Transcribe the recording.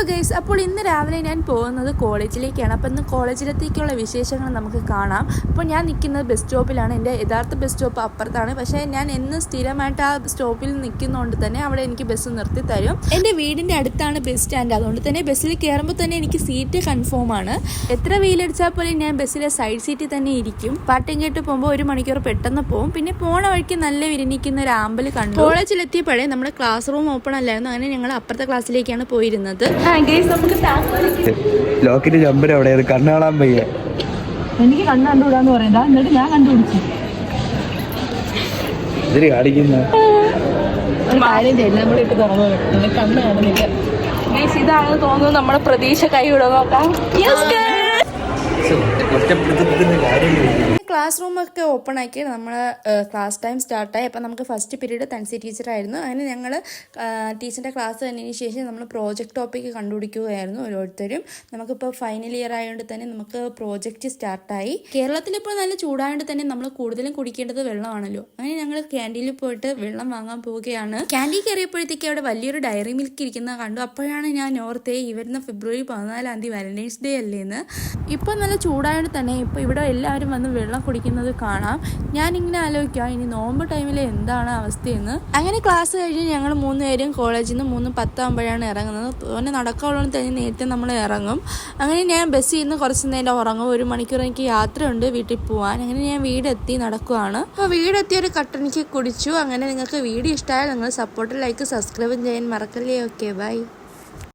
Guys, അപ്പോൾ ഇന്ന് രാവിലെ ഞാൻ പോകുന്നത് കോളേജിലേക്കാണ്. അപ്പോൾ ഇന്ന് കോളേജിലെത്തേക്കുള്ള വിശേഷങ്ങൾ നമുക്ക് കാണാം. അപ്പോൾ ഞാൻ നിൽക്കുന്നത് ബസ് സ്റ്റോപ്പിലാണ്. എൻ്റെ യഥാർത്ഥ ബസ് സ്റ്റോപ്പ് അപ്പുറത്താണ്. പക്ഷേ ഞാൻ എന്ന് സ്ഥിരമായിട്ട് ആ സ്റ്റോപ്പിൽ നിൽക്കുന്നതുകൊണ്ട് തന്നെ അവിടെ എനിക്ക് ബസ് നിർത്തി തരും. എൻ്റെ വീടിൻ്റെ അടുത്താണ് ബസ് സ്റ്റാൻഡ്. അതുകൊണ്ട് തന്നെ ബസ്സിൽ കയറുമ്പോൾ തന്നെ എനിക്ക് സീറ്റ് കൺഫേം ആണ്. എത്ര വെയിലടിച്ചാൽ പോലും ഞാൻ ബസ്സിലെ സൈഡ് സീറ്റിൽ തന്നെ ഇരിക്കും. പാട്ടും കേട്ട് പോകുമ്പോൾ 1 മണിക്കൂർ പെട്ടെന്ന് പോകും. പിന്നെ പോണ വഴിക്ക് നല്ല വിരിഞ്ഞിക്കുന്ന ഒരു ആമ്പൽ കണ്ടു. കോളേജിലെത്തിയപ്പോഴേ നമ്മുടെ ക്ലാസ് റൂം ഓപ്പൺ അല്ലായിരുന്നു. അങ്ങനെ ഞങ്ങൾ അപ്പുറത്തെ ക്ലാസ്സിലേക്കാണ് പോയിരുന്നത്. ലോക്കിന്റെ ജമ്പർ അവിടെ കണ്ണു കാണാൻ പയ്യ. എനിക്ക് കണ്ണ് കണ്ടുകൂടാന്ന് പറയുന്നത്. എന്നിട്ട് ഞാൻ കണ്ടുപിടിച്ചു. ഇതിന് കാണിക്കുന്ന ഒരു കാര്യം എല്ലാം കൂടി ഇട്ട് തുറന്നു കണ്ണ് കാണുന്നില്ല. ഇതാണ് തോന്നുന്നു നമ്മുടെ പ്രതീക്ഷ കൈവിടാൻ നോക്കാം. ക്ലാസ് റൂമൊക്കെ ഓപ്പൺ ആക്കി നമ്മൾ ക്ലാസ് ടൈം സ്റ്റാർട്ടായി. അപ്പോൾ നമുക്ക് ഫസ്റ്റ് പീരീഡ് തൻസി ടീച്ചറായിരുന്നു. അങ്ങനെ ഞങ്ങൾ ടീച്ചറിൻ്റെ ക്ലാസ് കഴിഞ്ഞതിന് ശേഷം നമ്മൾ പ്രോജക്റ്റ് ടോപ്പിക്ക് കണ്ടുപിടിക്കുകയായിരുന്നു ഓരോരുത്തരും. നമുക്കിപ്പോൾ ഫൈനൽ ഇയർ ആയതുകൊണ്ട് തന്നെ നമുക്ക് പ്രോജക്റ്റ് സ്റ്റാർട്ടായി. കേരളത്തിലിപ്പോൾ നല്ല ചൂടായതുകൊണ്ട് തന്നെ നമ്മൾ കൂടുതലും കുടിക്കേണ്ടത് വെള്ളമാണല്ലോ. അങ്ങനെ ഞങ്ങൾ ക്യാൻറ്റീനിൽ പോയിട്ട് വെള്ളം വാങ്ങാൻ പോവുകയാണ്. ക്യാൻറ്റീൻ കയറിയപ്പോഴത്തേക്ക് അവിടെ വലിയൊരു ഡയറി മിൽക്ക് ഇരിക്കുന്നത് കണ്ടു. അപ്പോഴാണ് ഞാൻ ഓർത്തേ ഈ വരുന്ന ഫെബ്രുവരി 14 വാലന്റൈൻസ് ഡേ അല്ലേന്ന്. ഇപ്പോൾ നല്ല ചൂടായതുകൊണ്ട് തന്നെ ഇപ്പോൾ ഇവിടെ എല്ലാവരും വന്ന് വെള്ളം കുടിക്കുന്നത് കാണാം. ഞാനിങ്ങനെ ആലോചിക്കാം ഇനി നോമ്പ് ടൈമിൽ എന്താണ് അവസ്ഥയെന്ന്. അങ്ങനെ ക്ലാസ് കഴിഞ്ഞ് ഞങ്ങൾ 3 പേരും കോളേജിൽ നിന്ന് 3:10 ആകുമ്പോഴാണ് ഇറങ്ങുന്നത്. പിന്നെ നടക്കാനുള്ളത് തന്നെ നേരത്തെ നമ്മൾ ഇറങ്ങും. അങ്ങനെ ഞാൻ ബസ്സിൽ നിന്ന് കുറച്ച് നേരം ഉറങ്ങും. 1 മണിക്കൂർ എനിക്ക് യാത്രയുണ്ട് വീട്ടിൽ പോകാൻ. അങ്ങനെ ഞാൻ വീടെത്തി നടക്കുവാണ്. അപ്പോൾ വീടെത്തിയ ഒരു കട്ടനിക്ക് കുടിച്ചു. അങ്ങനെ നിങ്ങൾക്ക് വീഡിയോ ഇഷ്ടമായാൽ നിങ്ങൾ സപ്പോർട്ട്, ലൈക്ക്, സബ്സ്ക്രൈബ് ചെയ്യാൻ മറക്കല്ലേ. Okay, by.